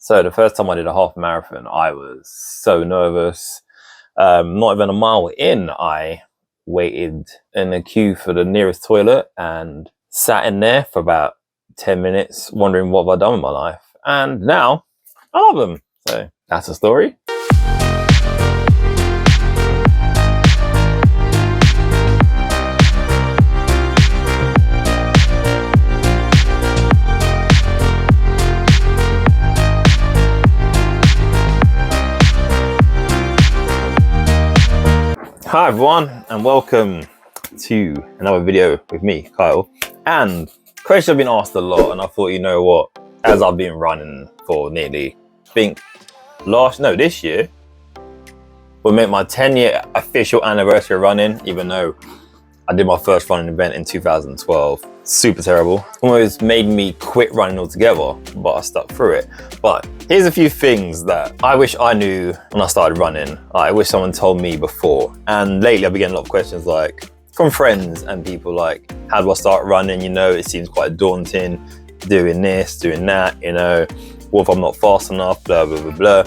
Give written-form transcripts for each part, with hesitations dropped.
So the first time I did a half marathon, I was so nervous. Not even a mile in, I waited in a queue for the nearest toilet and sat in there for about 10 minutes wondering what have I done with my life. And now I love them. So that's a story. Hi everyone, and welcome to another video with me, Kyle. And questions have been asked a lot, and I thought, you know what, as I've been running for nearly, this year will make my 10-year official anniversary of running, even though I did my first running event in 2012. Super terrible. Almost made me quit running altogether, but I stuck through it. But here's a few things that I wish I knew when I started running. I wish someone told me before. And lately I've been getting a lot of questions like from friends and people like, how do I start running? You know, it seems quite daunting, doing this, doing that, you know, what if I'm not fast enough, blah, blah, blah, blah.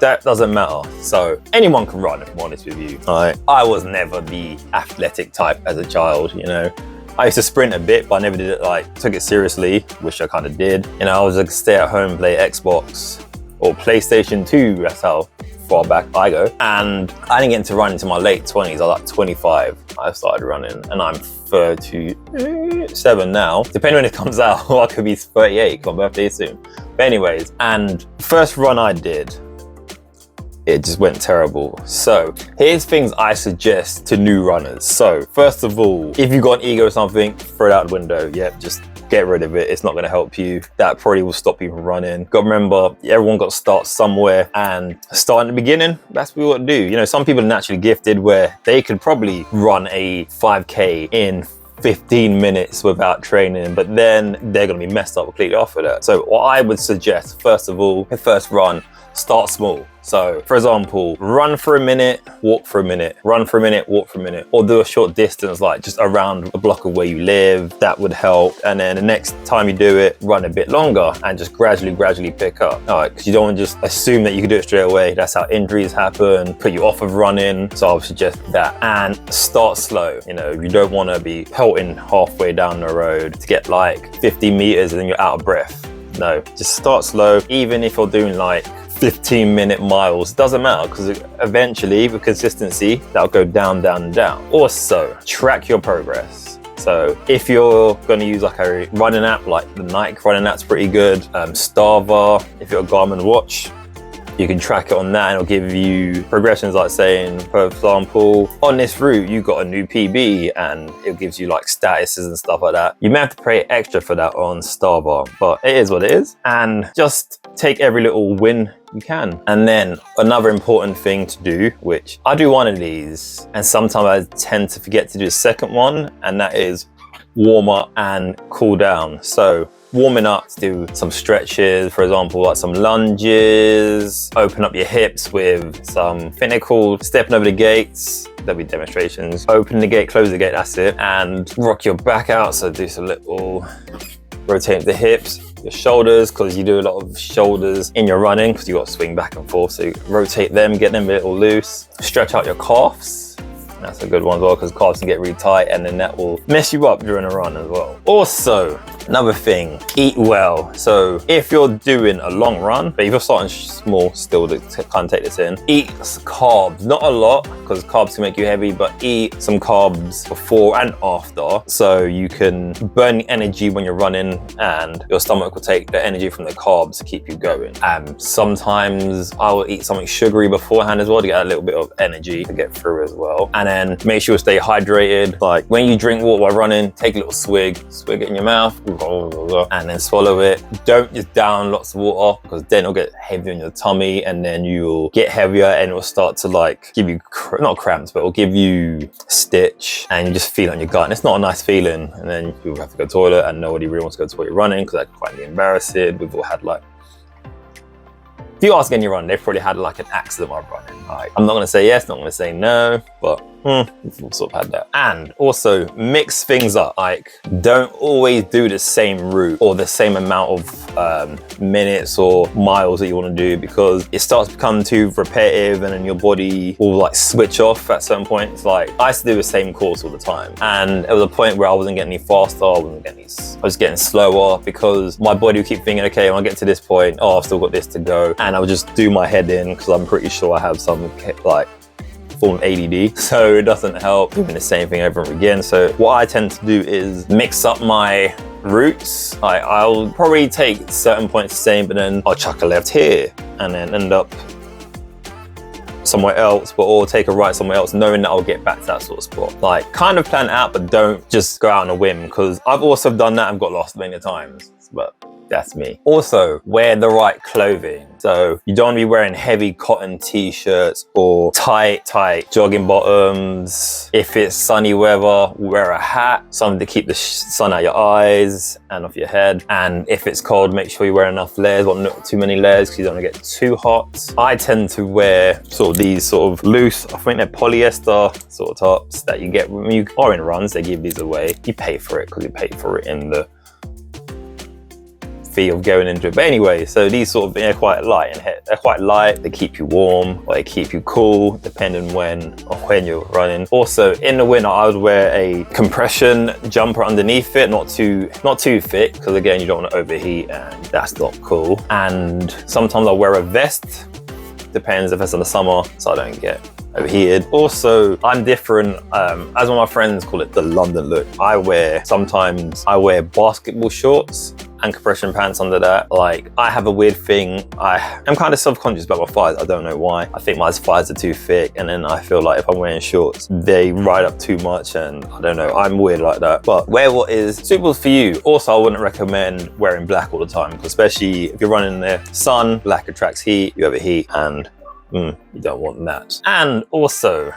That doesn't matter. So anyone can run, if I'm honest with you. I was never the athletic type as a child, you know. I used to sprint a bit, but I never did it took it seriously, which I kind of did. You know, I was stay at home, play Xbox or PlayStation 2, that's how far back I go. And I didn't get into running until my late 20s. I was like 25, I started running, and I'm 37 now. Depending when it comes out, I could be 38, my birthday soon. But anyways, and first run I did, it just went terrible. So here's things I suggest to new runners. So first of all, if you've got an ego or something, throw it out the window. Yep, just get rid of it. It's not gonna help you. That probably will stop you from running. Got to remember, everyone got to start somewhere, and start in the beginning. That's what we want to do. You know, some people are naturally gifted where they could probably run a 5K in 15 minutes without training, but then they're gonna be messed up completely after that. So what I would suggest, first of all, the first run, start small. So for example, run for a minute, walk for a minute, run for a minute, walk for a minute, or do a short distance, like just around a block of where you live. That would help. And then the next time you do it, run a bit longer and just gradually pick up. All right, because you don't want to just assume that you can do it straight away. That's how injuries happen, put you off of running. So I would suggest that. And start slow. You know, you don't want to be pelting halfway down the road to get like 50 meters and then you're out of breath. No, just start slow. Even if you're doing like 15-minute miles, doesn't matter, because eventually with consistency that'll go down, down, and down. Also, track your progress. So if you're going to use like a running app, like the Nike running app's pretty good, Strava, if you're a Garmin watch, you can track it on that, and it'll give you progressions, like saying, for example, on this route you got a new PB, and it gives you like statuses and stuff like that. You may have to pay extra for that on Strava, but it is what it is. And just take every little win you can. And then another important thing to do, which I do one of these, and sometimes I tend to forget to do the second one, and that is warm up and cool down. So warming up to do some stretches, for example, like some lunges, open up your hips with some, I think they're called stepping over the gates. There'll be demonstrations. Open the gate, close the gate, that's it. And rock your back out. So do some little rotate the hips, your shoulders, because you do a lot of shoulders in your running because you got to swing back and forth. So you rotate them, get them a little loose. Stretch out your calves. That's a good one as well, because calves can get really tight, and then that will mess you up during a run as well. Also, another thing, eat well. So if you're doing a long run, but if you're starting small still to kind of take this in, eat carbs, not a lot, because carbs can make you heavy, but eat some carbs before and after, so you can burn energy when you're running, and your stomach will take the energy from the carbs to keep you going. Sometimes I will eat something sugary beforehand as well to get a little bit of energy to get through as well. And then make sure you stay hydrated. Like when you drink water while running, take a little swig it in your mouth, and then swallow it. Don't just down lots of water, because then it'll get heavy on your tummy, and then you'll get heavier, and it will start to like give you, not cramps, but it'll give you stitch, and you just feel it on your gut, and it's not a nice feeling. And then you'll have to go to the toilet, and nobody really wants to go to the toilet running, because that can quite be embarrassing. We've all had like, if you ask any runner, they've probably had like an accident while running. Like, I'm not gonna say yes, not gonna say no, but We've sort of had that. And also mix things up. Like, don't always do the same route or the same amount of minutes or miles that you want to do, because it starts to become too repetitive and then your body will like switch off at certain points. Like, I used to do the same course all the time, and there was a point where I wasn't getting any faster, I was getting slower, because my body would keep thinking, okay, when I get to this point, oh, I've still got this to go, and I would just do my head in, because I'm pretty sure I have some like form of ADD, so it doesn't help doing the same thing over and over again. So what I tend to do is mix up my routes. I'll probably take certain points the same, but then I'll chuck a left here and then end up somewhere else, or take a right somewhere else, knowing that I'll get back to that sort of spot. Like, kind of plan it out, but don't just go out on a whim, because I've also done that and got lost many times, but that's me. Also, wear the right clothing. So you don't want to be wearing heavy cotton t-shirts or tight jogging bottoms. If it's sunny weather, wear a hat, something to keep the sun out your eyes and off your head. And if it's cold, make sure you wear enough layers, but not too many layers, because you don't want to get too hot. I tend to wear sort of these sort of loose, I think they're polyester sort of tops that you get when you are in runs. They give these away. You pay for it because you pay for it in the of going into it. But anyway, so these sort of, they're quite light, and they're quite light. They keep you warm or they keep you cool, depending when you're running. Also, in the winter, I would wear a compression jumper underneath it, not too thick, because again, you don't want to overheat, and that's not cool. And sometimes I'll wear a vest, depends if it's in the summer, so I don't get overheated. Also, I'm different, as one of my friends call it, the London look. Sometimes I wear basketball shorts and compression pants under that. Like, I have a weird thing, I'm kind of self-conscious about my thighs. I don't know why. I think my thighs are too thick, and then I feel like if I'm wearing shorts, they ride up too much, and I don't know, I'm weird like that. But wear what is suitable for you. Also, I wouldn't recommend wearing black all the time, especially if you're running in the sun. Black attracts heat, you overheat, and you don't want that. And also,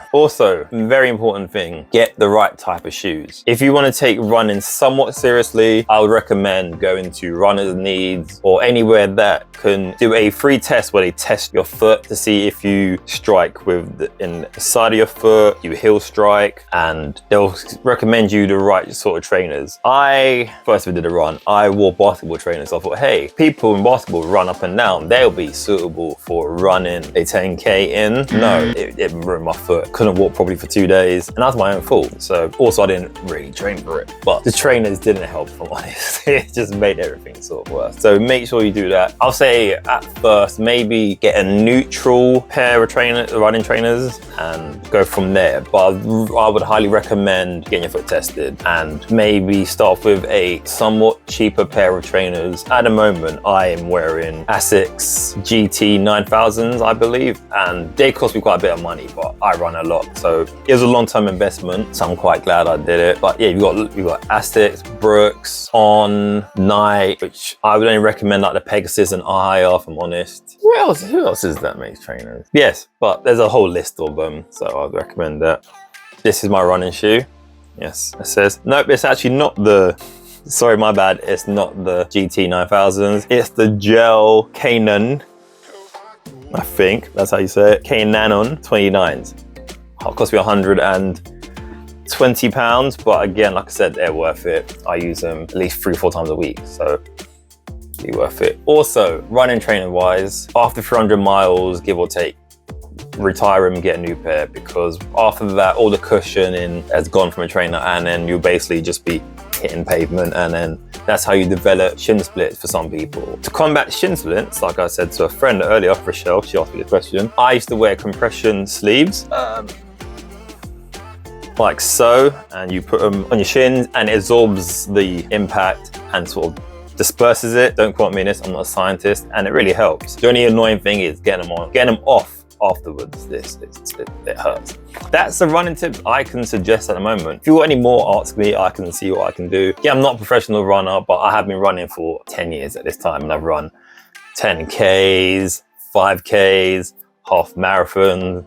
very important thing, get the right type of shoes. If you want to take running somewhat seriously, I would recommend going to Runner's Needs or anywhere that can do a free test where they test your foot to see if you strike in the side of your foot, you heel strike, and they'll recommend you the right sort of trainers. I first did a run, I wore basketball trainers. So I thought, hey, people in basketball run up and down, they'll be suitable for running a 10K in. No, it ruined my foot. Couldn't walk properly for 2 days, and that's my own fault. So also, I didn't really train for it, but the trainers didn't help, if I'm honest. It just made everything sort of worse. So make sure you do that. I'll say at first, maybe get a neutral pair of running trainers and go from there. But I would highly recommend getting your foot tested, and maybe start with a somewhat cheaper pair of trainers. At the moment, I am wearing Asics GT 9000s, I believe, and they cost me quite a bit of money, but I run a lot, so it was a long-term investment, so I'm quite glad I did it. But yeah, you've got Asics, Brooks, On, Nike, which I would only recommend like the Pegasus and Aya, if I'm honest. Who else is that makes trainers? Yes, but there's a whole list of them, so I'd recommend that. This is my running shoe. Yes, it says, nope, it's actually not sorry, my bad, it's not the GT 9000s, it's the Gel Canon, I think that's how you say it, Canon 29s. It'll cost me £120, but again, like I said, they're worth it. I use them at least 3 or 4 times a week, so be worth it. Also, running training wise, after 300 miles, give or take, retire them and get a new pair, because after that, all the cushioning has gone from a trainer, and then you'll basically just be hitting pavement, and then that's how you develop shin splits for some people. To combat shin splits, like I said to a friend earlier, Rochelle, she asked me the question, I used to wear compression sleeves, like so, and you put them on your shins and it absorbs the impact and sort of disperses it. Don't quote me on this, I'm not a scientist, and it really helps. The only annoying thing is getting them off afterwards. It hurts. That's the running tips I can suggest at the moment. If you want any more, ask me, I can see what I can do. Yeah, I'm not a professional runner, but I have been running for 10 years at this time, and I've run 10Ks, 5Ks, half marathons,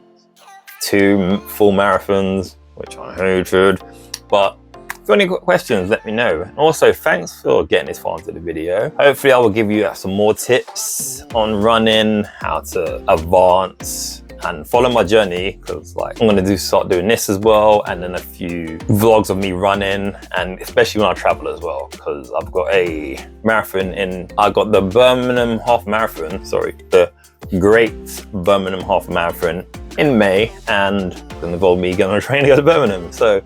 2 full marathons, which I hated. But if you have any questions, let me know. And also, thanks for getting this far into the video. Hopefully I will give you some more tips on running, how to advance, and follow my journey, because like I'm gonna start doing this as well, and then a few vlogs of me running, and especially when I travel as well, because I've got a marathon I got the Birmingham half marathon, sorry, the Great Birmingham half marathon in May, and it's gonna involve me going on a train to go to Birmingham, so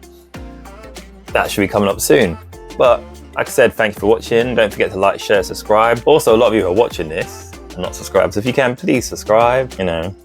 that should be coming up soon. But like I said, thank you for watching. Don't forget to like, share, subscribe. Also, a lot of you are watching this and not subscribed, so if you can, please subscribe. You know,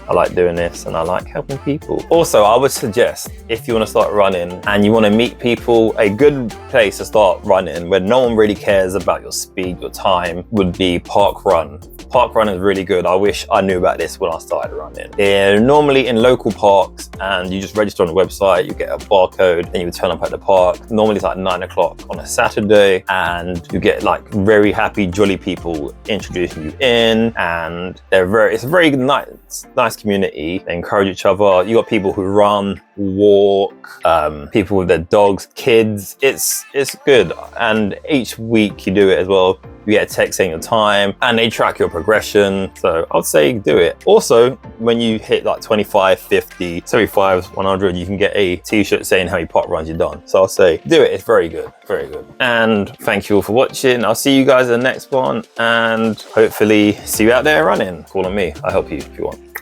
I like doing this and I like helping people. Also, I would suggest, if you want to start running and you want to meet people, a good place to start running where no one really cares about your speed, your time, would be park run. Park run is really good. I wish I knew about this when I started running. They're normally in local parks, and you just register on the website, you get a barcode, and you turn up at the park. Normally it's like 9 o'clock on a Saturday, and you get like very happy, jolly people introducing you in, and it's a very nice community. They encourage each other. You got people who run, walk, people with their dogs, kids. It's good, and each week you do it as well. You get a text saying your time, and they track your progression. So I'd say do it. Also, when you hit like 25, 50, 75, 100, you can get a t-shirt saying how many park runs you've done. So I'll say do it. It's very good, very good. And thank you all for watching. I'll see you guys in the next one, and hopefully see you out there running. Call on me. I'll help you if you want.